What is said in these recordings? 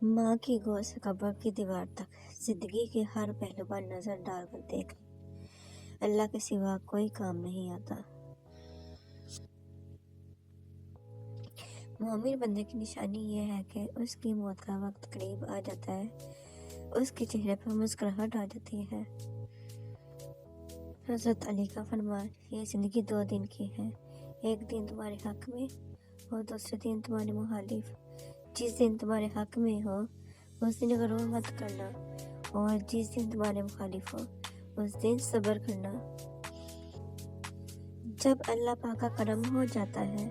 माँ की गोद से कब्र की दीवार तक जिंदगी के हर पहलू पर नजर डालकर देख, अल्लाह के सिवा कोई काम नहीं आता। मोमिन बंदे की निशानी यह है कि उसकी मौत का वक्त करीब आ जाता है, उसके चेहरे पर मुस्कुराहट आ जाती है। हज़रत अली का फरमान, ये जिंदगी 2 दिन की है, एक दिन तुम्हारे हक में और दूसरे दिन तुम्हारे मुखालिफ। जिस दिन तुम्हारे हक में हो उस दिन गरूर मत करना, और जिस दिन तुम्हारे मुखालिफ हो उस दिन सब्र करना। जब अल्लाह पाक का करम हो जाता है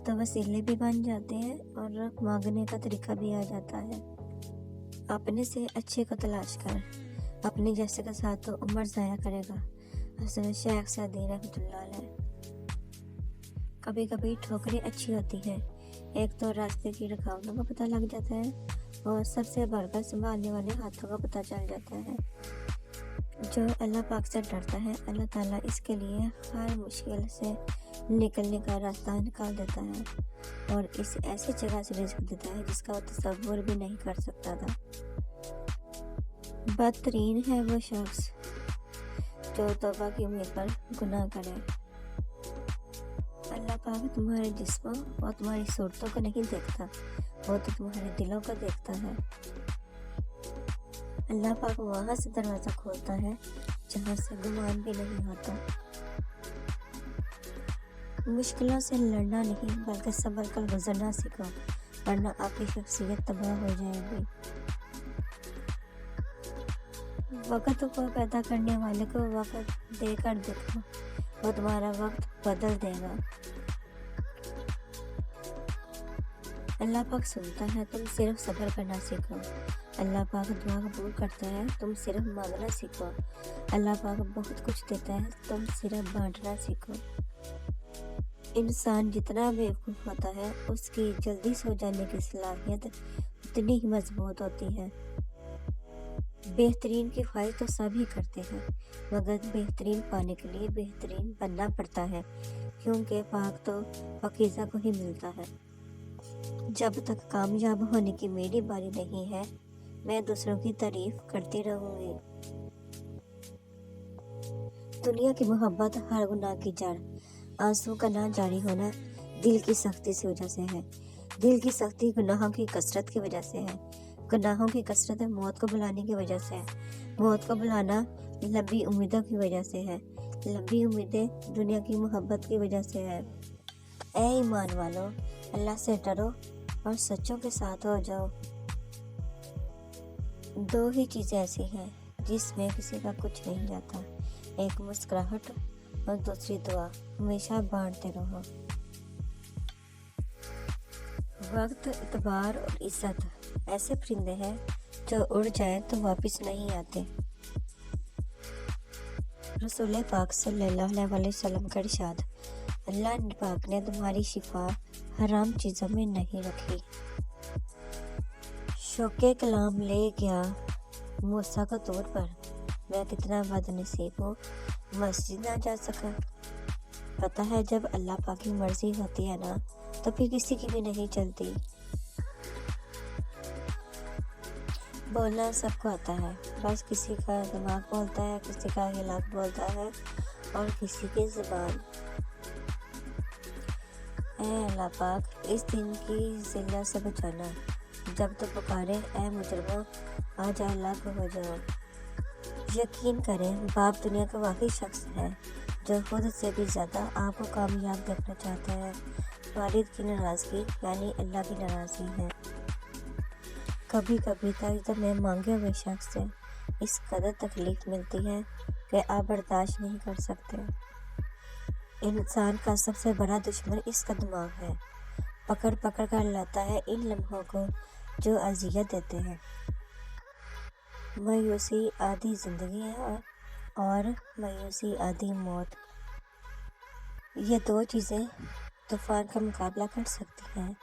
तो वसीले भी बन जाते हैं और मांगने का तरीका भी आ जाता है। अपने से अच्छे को तलाश कर, अपने जैसे के साथ तो उम्र ज़ाया करेगा। हज़रत शेख सादी रहमतुल्लाह अलैह। कभी कभी ठोकरें अच्छी होती हैं, एक तो रास्ते की रुकावटों का पता लग जाता है और सबसे बढ़कर संभालने वाले हाथों का पता चल जाता है। जो अल्लाह पाक से डरता है, अल्लाह ताला इसके लिए हर मुश्किल से निकलने का रास्ता निकाल देता है और इस ऐसी जगह से रिज़्क देता है जिसका वो तसव्वुर भी नहीं कर सकता था। बदतरीन है वो शख्स जो तौबा की उम्मीद पर गुनाह करे। अल्लाह पाक तुम्हारे जिस्मों और तुम्हारी सूरतों को नहीं देखता, वो तो तुम्हारे दिलों को देखता है। अल्लाह पाक वहाँ से दरवाज़ा खोलता है जहाँ से गुमान भी नहीं होता। मुश्किलों से लड़ना नहीं बल्कि सब्र कर गुजरना सीखो, वरना आपकी शख्सियत तबाह हो जाएगी। वक़्त को पैदा करने वाले को वक़्त देकर देखो, वो तुम्हारा वक्त बदल देगा। अल्लाह पाक सुनता है, तुम सिर्फ सब्र करना सीखो। अल्लाह पाक दुआ कबूल करता है, तुम सिर्फ मांगना सीखो। अल्लाह पाक बहुत कुछ देता है, तुम सिर्फ बांटना सीखो। इंसान जितना बेवकूफ़ होता है उसकी जल्दी सो जाने की सलाहियत उतनी ही मजबूत होती है। बेहतरीन की ख्वाहिश तो सभी करते हैं, मगर बेहतरीन पाने के लिए बेहतरीन बनना पड़ता है, क्योंकि पाक तो पाकीज़ा को ही मिलता है। जब तक कामयाब होने की मेरी बारी नहीं है, मैं दूसरों की तारीफ करती रहूंगी। दुनिया की मोहब्बत हर गुनाह की जड़। आंसू का ना जारी होना दिल की सख्ती की वजह से है। दिल की सख्ती गुनाहों की कसरत की वजह से है। गुनाहों की कसरत मौत को बुलाने की वजह से है। मौत को बुलाना लंबी उम्मीदों की वजह से है। लंबी उम्मीदें दुनिया की मोहब्बत की वजह से है। ऐ ईमान वालों, अल्लाह से डरो और सच्चों के साथ हो जाओ। 2 ही चीज़ें ऐसी हैं जिसमें किसी का कुछ नहीं जाता, एक मुस्कुराहट और दूसरी दुआ। हमेशा बांटते रहो। वक्त, इतबार और इज्जत ऐसे परिंदे हैं जो उड़ जाए तो वापस नहीं आते। रसूल पाक सल्लल्लाहु अलैहि वसल्लम का इरशाद, अल्लाह पाक ने तुम्हारी शिफा हराम चीज़ों में नहीं रखी। शौके कलाम ले गया मूसा को तौर पर, मैं कितना बदनसीब हूँ, मस्जिद ना जा सका। पता है जब अल्लाह पाक की मर्जी होती है ना, तो फिर किसी की भी नहीं चलती। बोलना सबको आता है, बस किसी का दिमाग बोलता है, किसी का हिलाक बोलता है और किसी की ज़ुबान। ऐ अल्लाह पाक, इस दिन की जिल्लत से बचाना। जब तो पुकारे ऐ मुजरिमों, आज अलग हो जाओ। यकीन करें, बाप दुनिया का वाकई शख्स है जो खुद से भी ज़्यादा आपको कामयाब देखना चाहता है। वालिद की नाराज़गी यानी अल्लाह की नाराज़गी है। कभी कभी तक में मांगे हुए शख्स से इस कदर तकलीफ मिलती है कि आप बर्दाश्त नहीं कर सकते। इंसान का सबसे बड़ा दुश्मन इसका दिमाग है, पकड़ पकड़ कर लाता है इन लम्हों को जो अज़ियत देते हैं। मायूसी आधी ज़िंदगी है और मायूसी आधी मौत। ये 2 चीज़ें तूफ़ान का मुकाबला कर सकती हैं,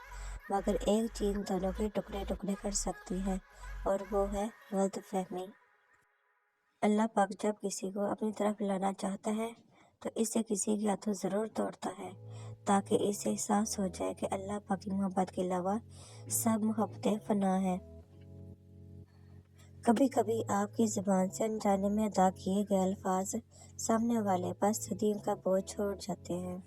मगर एक चीज़ दोनों के टुकड़े टुकड़े कर सकती है और वो है गलतफहमी। अल्लाह पाक जब किसी को अपनी तरफ लाना चाहता है तो इसे किसी के हाथों ज़रूर तोड़ता है, ताकि इसे एहसास हो जाए कि अल्लाह पाक की मोहब्बत के अलावा सब मोहब्बतें फ़ना हैं। کبھی کبھی آپ کی زبان سے انجانے میں ادا کیے گئے الفاظ سامنے والے پر صدیوں کا بوجھ چھوڑ جاتے ہیں۔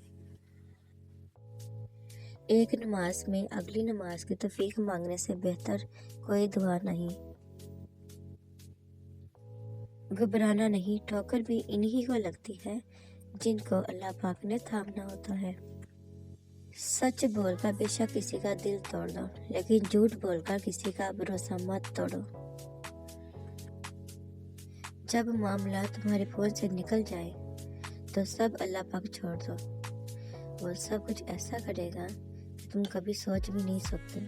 ایک نماز میں اگلی نماز کی توفیق مانگنے سے بہتر کوئی دعا نہیں۔ گھبرانا نہیں، ٹھوکر بھی انہی کو لگتی ہے جن کو اللہ پاک نے تھامنا ہوتا ہے۔ سچ بول کر بے شک کسی کا دل توڑ دو، لیکن جھوٹ بول کر کسی کا بھروسہ مت توڑو۔ جب معاملہ تمہارے فون سے نکل جائے تو سب اللہ پاک چھوڑ دو، وہ سب کچھ ایسا کرے گا کہ تم کبھی سوچ بھی نہیں سکتے۔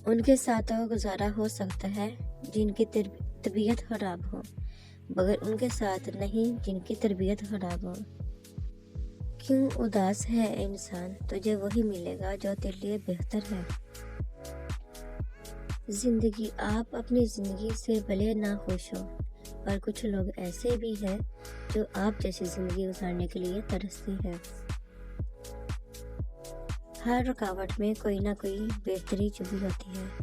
ان کے ساتھ وہ گزارا ہو سکتا ہے جن کی طبیعت خراب ہو، مگر ان کے ساتھ نہیں جن کی تربیت خراب ہو۔ کیوں اداس ہے انسان، تجھے وہی ملے گا جو تیرے لیے بہتر ہے۔ زندگی، آپ اپنی زندگی سے بھلے نہ خوش ہو، پر کچھ لوگ ایسے بھی ہیں جو آپ جیسی زندگی گزارنے کے لیے ترستے ہیں۔ ہر رکاوٹ میں کوئی نہ کوئی بہتری چھپی ہوتی ہے،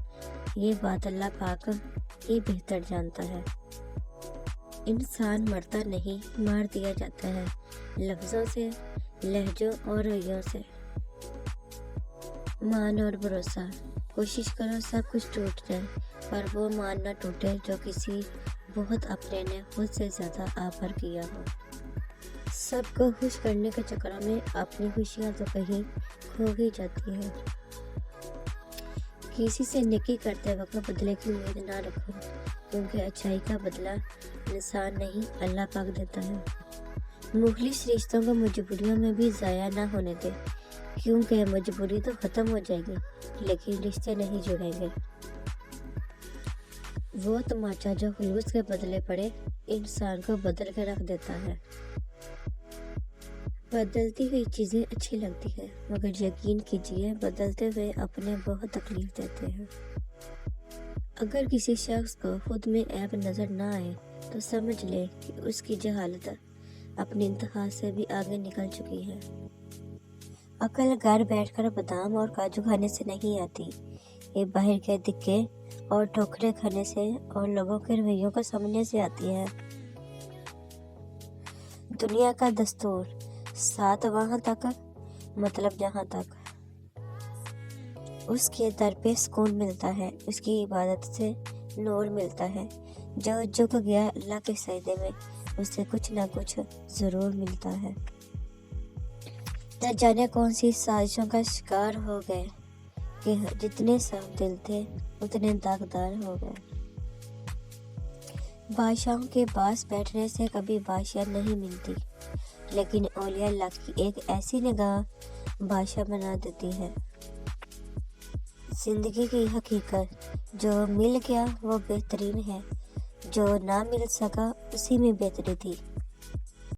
یہ بات اللہ پاک ہی بہتر جانتا ہے۔ انسان مرتا نہیں، مار دیا جاتا ہے، لفظوں سے، لہجوں اور رویوں سے۔ مان اور بھروسہ، کوشش کرو سب کچھ ٹوٹ جائے، پر وہ مان نہ ٹوٹے جو کسی بہت اپنے نے خود سے زیادہ آپ پر کیا ہو۔ سب کو خوش کرنے کے چکروں میں اپنی خوشیاں تو کہیں کھو ہی جاتی ہیں۔ کسی سے نیکی کرتے وقت بدلے کی امید نہ رکھو، کیونکہ اچھائی کا بدلہ انسان نہیں اللہ پاک دیتا ہے۔ مخلص رشتوں کو مجبوریوں میں بھی ضائع نہ ہونے دے، کیونکہ مجبوری تو ختم ہو جائے گی لیکن رشتے نہیں جڑیں گے۔ وہ تماچا جو خلوص کے بدلے پڑے انسان کو بدل کے رکھ دیتا ہے۔ بدلتی ہوئی چیزیں اچھی لگتی ہیں، مگر یقین کیجیے بدلتے ہوئے اپنے بہت تکلیف دیتے ہیں۔ اگر کسی شخص کو خود میں عیب نظر نہ آئے تو سمجھ لے کہ اس کی جہالت اپنی انتہا سے بھی آگے نکل چکی ہے۔ عقل گھر بیٹھ کر بادام اور کاجو کھانے سے نہیں آتی، یہ باہر کے دکے اور ٹھوکریں کھانے سے اور لوگوں کے رویوں کو سمجھنے سے آتی ہے۔ دنیا کا دستور، ساتھ وہاں تک، مطلب جہاں تک۔ اس کے در پہ سکون ملتا ہے، اس کی عبادت سے نور ملتا ہے۔ جو جھک گیا اللہ کے سجدے میں، اسے کچھ نہ کچھ ضرور ملتا ہے۔ نہ جانے کون سی سازشوں کا شکار ہو گئے کہ جتنے صاف دل تھے اتنے داغدار ہو گئے۔ بادشاہوں کے پاس بیٹھنے سے کبھی بادشاہ نہیں ملتی، لیکن اولیاء اللہ کی ایک ایسی نگاہ بادشاہ بنا دیتی ہے۔ زندگی کی حقیقت، جو مل گیا وہ بہترین ہے، جو نہ مل سکا اسی میں بہتری تھی۔